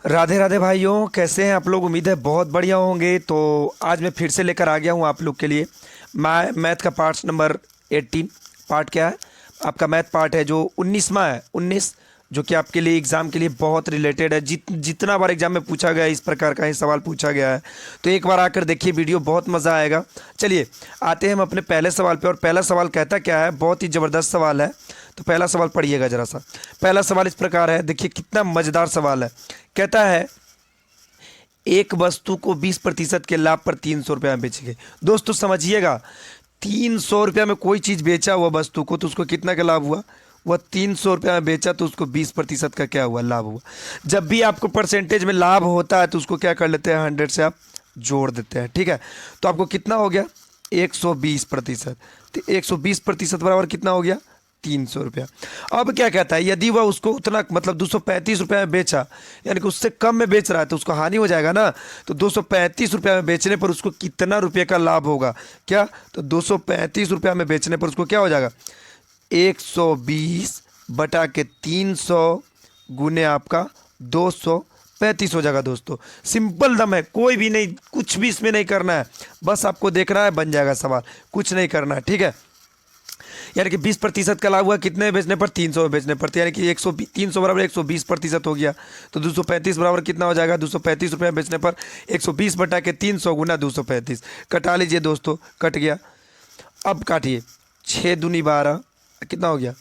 राधे राधे भाइयों, कैसे हैं आप लोग। उम्मीद है बहुत बढ़िया होंगे। तो आज मैं फिर से लेकर आ गया हूं आप लोग के लिए मैथ का पार्ट नंबर 18। पार्ट क्या है आपका? मैथ पार्ट है जो 19वां है, 19, जो कि आपके लिए एग्ज़ाम के लिए बहुत रिलेटेड है। जितना बार एग्जाम में पूछा गया है, इस प्रकार का ही सवाल पूछा गया है। तो एक बार आकर देखिए वीडियो, बहुत मज़ा आएगा। चलिए आते हैं हम अपने पहले सवाल पे। और पहला सवाल कहता क्या है, बहुत ही ज़बरदस्त सवाल है। तो पहला सवाल पढ़िएगा ज़रा सा। पहला सवाल इस प्रकार है, देखिए कितना मज़ेदार सवाल है। कहता है एक वस्तु को 20% के लाभ पर 300 रुपये में बेचेंगे। दोस्तों समझिएगा, 300 रुपये में कोई चीज़ बेचा हुआ वस्तु को, तो उसको कितना का लाभ हुआ? वह 300 रुपये में बेचा तो उसको 20% का क्या हुआ? लाभ हुआ। जब भी आपको परसेंटेज में लाभ होता है तो उसको क्या कर लेते हैं, 100 से आप जोड़ देते हैं। ठीक है, तो आपको कितना हो गया? 120%। तो 120% बराबर कितना हो गया? 300 रुपया। अब क्या कहता है, यदि वह उसको उतना मतलब 235 रुपये में बेचा, यानी कि उससे कम में बेच रहा है, तो उसको हानि हो जाएगा ना। तो 235 रुपये में बेचने पर उसको कितना रुपये का लाभ होगा? क्या? तो 235 रुपये में बेचने पर उसको क्या हो जाएगा? 120 बटा के 300 गुने आपका 235 हो जाएगा। दोस्तों सिंपल दम है, कोई भी नहीं, कुछ भी इसमें नहीं करना है, बस आपको देखना है, बन जाएगा सवाल, कुछ नहीं करना है। ठीक है, यानी कि 20% का लाभ हुआ कितने में बेचने पर? 300 में बेचने पर। तो यानी कि 300 बराबर 120% हो गया। तो 235 बराबर कितना हो जाएगा? 235 रुपये में बेचने पर 120 बटा के 300 गुना 235। कटा लीजिए दोस्तों, कट गया। अब काटिए, 6 दूनी 12, कितना हो गया?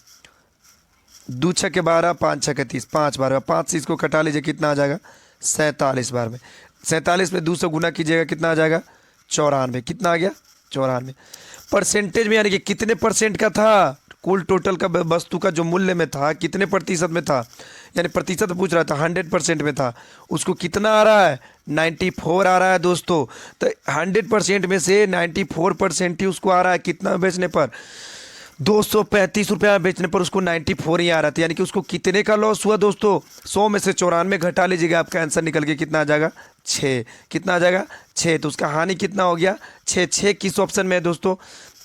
2 छक्के 12, 5 छक्के 30, 5 बार, 5 से इसको कटा लीजिए, कितना आ जाएगा? 47 बार में। 47 में 200 गुना कीजिएगा, कितना आ जाएगा? 94। कितना आ गया? 94। परसेंटेज में यानी कि कितने परसेंट का था? कुल टोटल का वस्तु का जो मूल्य में था, कितने प्रतिशत में था? यानी प्रतिशत पूछ रहा था, 100% में था। उसको कितना आ रहा है? 94 आ रहा है दोस्तों। तो 100% में से 94% ही उसको आ रहा है। कितना बेचने पर? 235 रुपये में बेचने पर उसको 94 ही आ रहा था। यानी कि उसको कितने का लॉस हुआ दोस्तों? 100 में से 94 घटा लीजिएगा, आपका आंसर निकल के कितना आ जाएगा? 6। कितना आ जाएगा? 6। तो उसका हानि कितना हो गया? 6। 6 किस ऑप्शन में है दोस्तों?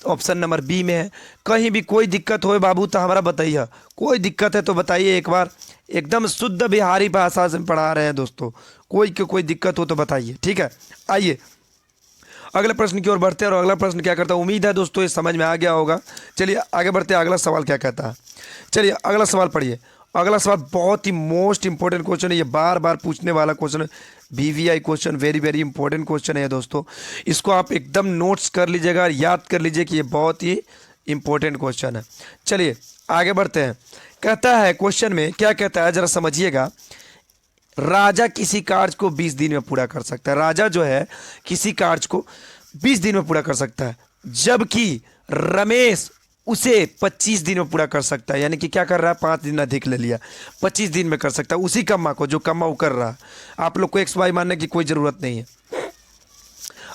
ऑप्शन नंबर बी में है। कहीं भी कोई दिक्कत हो बाबू तो हमारा बताइए, कोई दिक्कत है तो बताइए एक बार। एकदम शुद्ध बिहारी भाषा से पढ़ा रहे हैं दोस्तों, कोई दिक्कत हो तो बताइए। ठीक है, आइए अगले प्रश्न की ओर बढ़ते हैं। और अगला प्रश्न क्या करता है, उम्मीद है दोस्तों ये समझ में आ गया होगा। चलिए आगे बढ़ते हैं, अगला सवाल क्या कहता है। चलिए अगला सवाल पढ़िए। अगला सवाल बहुत ही मोस्ट इंपॉर्टेंट क्वेश्चन है, ये बार बार पूछने वाला क्वेश्चन है, VVI question, very very important question है दोस्तों। इसको आप एकदम नोट्स कर लीजिएगा, याद कर लीजिए कि ये बहुत ही इंपॉर्टेंट क्वेश्चन है। चलिए आगे बढ़ते हैं। कहता है क्वेश्चन में क्या कहता है, जरा समझिएगा। राजा किसी कार्य को 20 दिन में पूरा कर सकता है। राजा जो है किसी कार्य को 20 दिन में पूरा कर सकता है, जबकि रमेश उसे 25 दिन में पूरा कर सकता है। यानी कि क्या कर रहा है, 5 दिन अधिक ले लिया, 25 दिन में कर सकता है उसी कम्मा को, जो कम्मा वो कर रहा है। आप लोग को एक्स वाई मानने की कोई ज़रूरत नहीं है।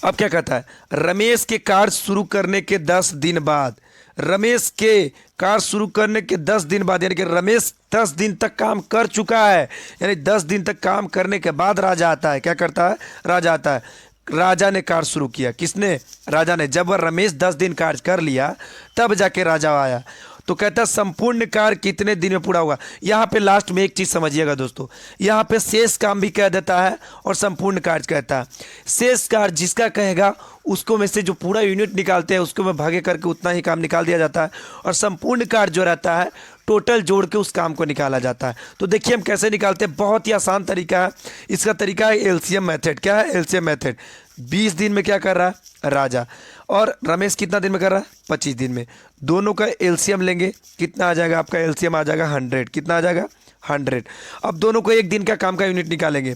अब क्या कहता है, रमेश के कार्य शुरू करने के 10 दिन बाद, रमेश के कार्य शुरू करने के 10 दिन बाद, यानी कि रमेश 10 दिन तक काम कर चुका है। यानी 10 दिन तक काम करने के बाद राजा आता है। क्या करता है? राजा आता है। राजा ने कार्य शुरू किया। किसने? राजा ने। जब वह रमेश 10 दिन कार्य कर लिया तब जाके राजा आया। तो कहता है संपूर्ण कार्य कितने दिन में पूरा होगा। यहाँ पे लास्ट में एक चीज़ समझिएगा दोस्तों, यहाँ पे शेष काम भी कह देता है और संपूर्ण कार्य कहता है। शेष कार्य जिसका कहेगा उसको में से जो पूरा यूनिट निकालते हैं उसको में भागे करके उतना ही काम निकाल दिया जाता है, और संपूर्ण कार्य जो रहता है टोटल जोड़ के उस काम को निकाला जाता है। तो देखिए हम कैसे निकालते हैं, बहुत ही आसान तरीका है। इसका तरीका है एलसीएम मेथड। क्या है? LCM method. 20 दिन में क्या कर रहा है राजा, और रमेश कितना दिन में कर रहा है? 25 दिन में। दोनों का एलसीएम लेंगे, कितना आ जाएगा? आपका एलसीएम आ जाएगा 100। कितना आ जाएगा? 100। अब दोनों को एक दिन का काम का यूनिट निकालेंगे,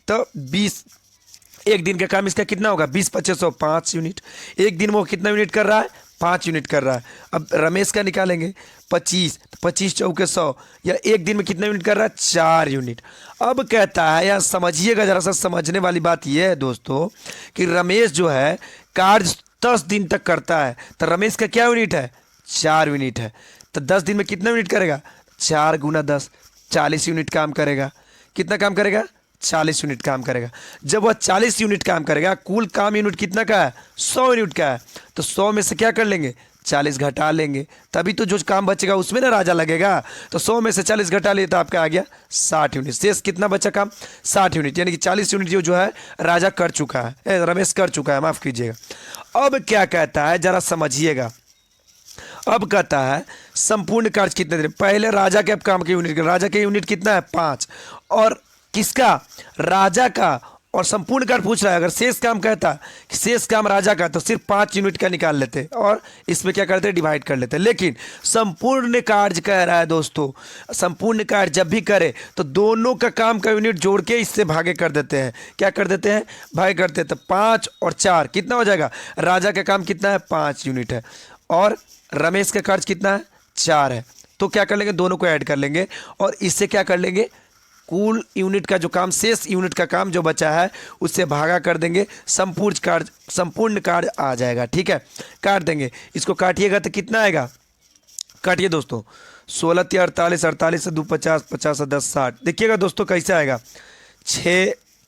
तो 20, एक दिन का काम इसका कितना होगा? 20 25 100, 5 यूनिट। एक दिन वो कितना यूनिट कर रहा है? 5 यूनिट कर रहा है। अब रमेश का निकालेंगे 25, 25 चौके 100, या एक दिन में कितना यूनिट कर रहा है? 4 यूनिट। अब कहता है, यार समझिएगा जरा सा, समझने वाली बात यह है दोस्तों कि रमेश जो है कार्य 10 दिन तक करता है, तो रमेश का क्या यूनिट है? 4 यूनिट है। तो 10 दिन में कितना यूनिट करेगा? 4 गुना 10, 40 यूनिट काम करेगा। कितना काम करेगा? 40 यूनिट काम करेगा। जब वह 40 यूनिट काम करेगा, कुल काम यूनिट कितना का है? 100 यूनिट का है। तो 100 में से क्या कर लेंगे? 40 घटा लेंगे, तभी तो जो काम बचेगा उसमें ना राजा लगेगा। तो 100 में से 40 घटा लिए तो आपका आ गया 60 यूनिट। शेष कितना बचा काम? 60 यूनिट, यानी कि 40 यूनिट जो है राजा कर चुका है, रमेश कर चुका है, माफ कीजिएगा। अब क्या कहता है जरा समझिएगा। अब कहता है संपूर्ण कार्य कितने दिन? पहले राजा के अब काम के यूनिट, राजा के यूनिट कितना है? 5। और किसका? राजा का। और संपूर्ण कार्य पूछ रहा है, अगर शेष काम कहता कि शेष काम राजा का, तो सिर्फ 5 यूनिट का निकाल लेते और इसमें क्या करते? डिवाइड कर लेते। लेकिन संपूर्ण कार्य कह रहा है दोस्तों, संपूर्ण कार्य जब भी करे तो दोनों का काम का यूनिट जोड़ के इससे भागे कर देते हैं। क्या कर देते हैं? भागे करते हैं। तो 5 और 4 कितना हो जाएगा? राजा का काम कितना है? 5 यूनिट है, और रमेश का कार्य कितना है? 4 है। तो क्या कर लेंगे? दोनों को ऐड कर लेंगे और इससे क्या कर लेंगे? कुल यूनिट का जो काम, शेष यूनिट का काम जो बचा है उससे भागा कर देंगे, संपूर्ण कार्य आ जाएगा। ठीक है, काट देंगे। इसको काटिएगा तो कितना आएगा? काटिए दोस्तों। 16 3 48, 48 से 2 50, 50 से 10 60। देखिएगा दोस्तों कैसे आएगा।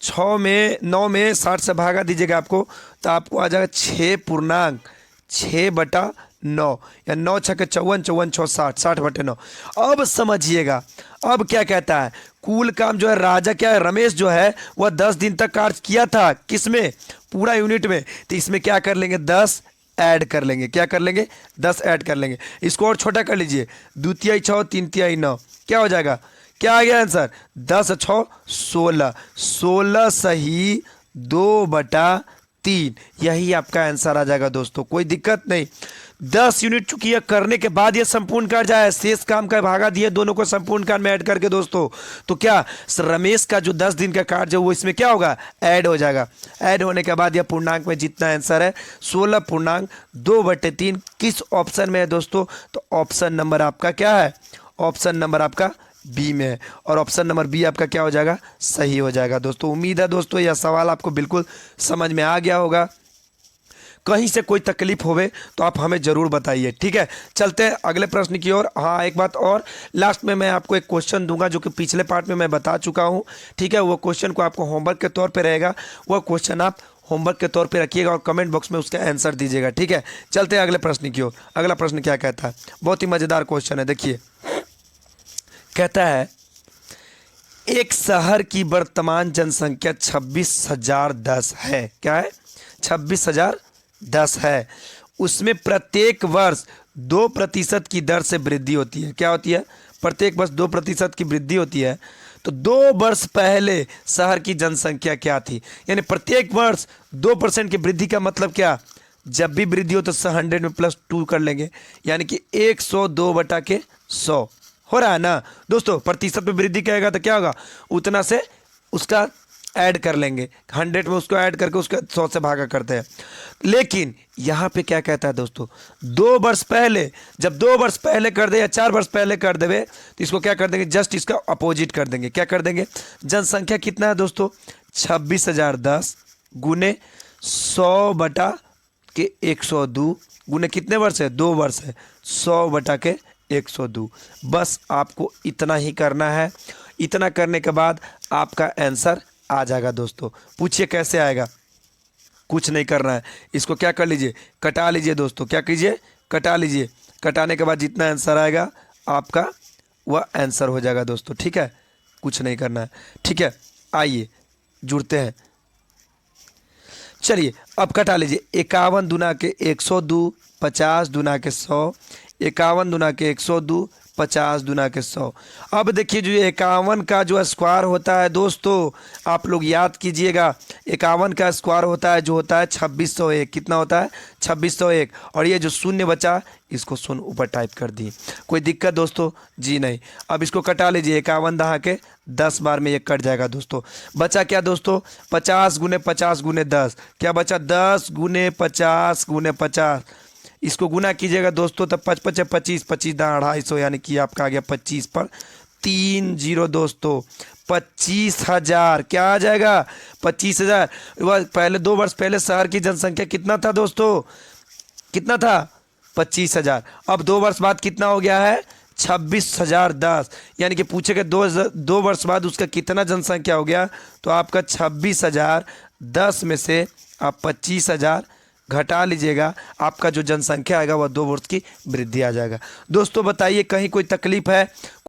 6 में 9 में 60 से भागा दीजिएगा आपको, तो आपको आ जाएगा 6/6/9, या 9 6 के 54, 54 6 60, 60/9। अब समझिएगा, अब क्या कहता है? कुल काम जो है राजा, क्या है, रमेश जो है वह 10 दिन तक कार्य किया था, किसमें? पूरा यूनिट में। तो इसमें क्या कर लेंगे? 10 ऐड कर लेंगे। क्या कर लेंगे? 10 ऐड कर लेंगे। इसको और छोटा कर लीजिए, 2 तिहाई 6, 3 तिहाई 9, क्या हो जाएगा? क्या आ गया आंसर? 10 6 16, 16 सही 2/3। यही आपका आंसर आ जाएगा दोस्तों, कोई दिक्कत नहीं। 10 यूनिट चुकी है करने के बाद ये संपूर्ण कार्य आया, शेष काम का भागा दिए दोनों को संपूर्ण कार्य में ऐड करके दोस्तों। तो क्या रमेश का जो 10 दिन का कार्य है वो इसमें क्या होगा? ऐड हो जाएगा। ऐड होने के बाद यह पूर्णांक में जितना आंसर है 16.2/3 किस ऑप्शन में है दोस्तों? तो ऑप्शन नंबर आपका क्या है? ऑप्शन नंबर आपका बी में है, और ऑप्शन नंबर बी आपका क्या हो जाएगा? सही हो जाएगा दोस्तों। उम्मीद है दोस्तों यह सवाल आपको बिल्कुल समझ में आ गया होगा। कहीं से कोई तकलीफ होवे तो आप हमें ज़रूर बताइए। ठीक है, चलते हैं अगले प्रश्न की ओर। हाँ, एक बात और, लास्ट में मैं आपको एक क्वेश्चन दूंगा जो कि पिछले पार्ट में मैं बता चुका हूँ। ठीक है, वो क्वेश्चन को आपको होमवर्क के तौर पे रहेगा, वो क्वेश्चन आप होमवर्क के तौर पे रखिएगा और कमेंट बॉक्स में उसका आंसर दीजिएगा। ठीक है, चलते हैं अगले प्रश्न की ओर। अगला प्रश्न क्या कहता है? बहुत ही मज़ेदार क्वेश्चन है, देखिए। कहता है एक शहर की वर्तमान जनसंख्या 26,010 है। क्या है? 26,010 है। उसमें प्रत्येक वर्ष 2% की दर से वृद्धि होती है। क्या होती है? प्रत्येक वर्ष 2% की वृद्धि होती है। तो 2 वर्ष पहले शहर की जनसंख्या क्या थी? यानी प्रत्येक वर्ष 2% की वृद्धि का मतलब क्या? जब भी वृद्धि हो तो 100 में +2 कर लेंगे, यानी कि 102/100 हो रहा है ना दोस्तों। प्रतिशत में वृद्धि कहेगा तो क्या होगा? उतना से उसका ऐड कर लेंगे, 100 में उसको ऐड करके उसका 100 से भागा करते हैं। लेकिन यहाँ पे क्या कहता है दोस्तों? 2 वर्ष पहले, जब 2 वर्ष पहले कर दे या 4 वर्ष पहले कर देवे तो इसको क्या कर देंगे? जस्ट इसका अपोजिट कर देंगे। क्या कर देंगे? जनसंख्या कितना है दोस्तों? 26,010 गुने 100/102 गुने कितने वर्ष है? 2 वर्ष है, 100/102। बस आपको इतना ही करना है। इतना करने के बाद आपका आंसर आ जाएगा दोस्तों। पूछिए कैसे आएगा? कुछ नहीं करना है, इसको क्या कर लीजिए? कटा लीजिए दोस्तों। क्या कीजिए? कटा लीजिए। कटाने के बाद जितना आंसर आएगा आपका वह आंसर हो जाएगा दोस्तों। ठीक है, कुछ नहीं करना है। ठीक है, आइए जुड़ते हैं। चलिए अब कटा लीजिए। 51 दूना के 102, 50 दूना के 100, 51 दूना के 102, 50 दूना के 100। अब देखिए जो 51 का जो स्क्वायर होता है दोस्तों, आप लोग याद कीजिएगा, 51 का स्क्वायर होता है जो होता है 2601। कितना होता है? 2601। और ये जो शून्य बचा इसको शून्य ऊपर टाइप कर दिए। कोई दिक्कत दोस्तों? जी नहीं। अब इसको कटा लीजिए। 51 दहा के 10 बार में ये कट जाएगा दोस्तों। बचा क्या दोस्तों? 50 गुने 50 गुने 10। क्या बचा? 10 गुने 50 गुने 50। इसको गुना कीजिएगा दोस्तों, तब 5 5 25, 25 दहा 250, यानी कि आपका आ गया 25 पर 3 0 दोस्तों। 25,000 क्या आ जाएगा? 25,000। पहले 2 वर्ष पहले शहर की जनसंख्या कितना था दोस्तों? कितना था? 25,000। अब 2 वर्ष बाद कितना हो गया है? 26,010। यानी कि पूछेगा 2 वर्ष बाद उसका कितना जनसंख्या हो गया, तो आपका 26,010 में से आप 25,000 घटा लीजिएगा, आपका जो जनसंख्या आएगा वह 2 वर्ष की वृद्धि आ जाएगा। दोस्तों बताइए कहीं कोई तकलीफ है?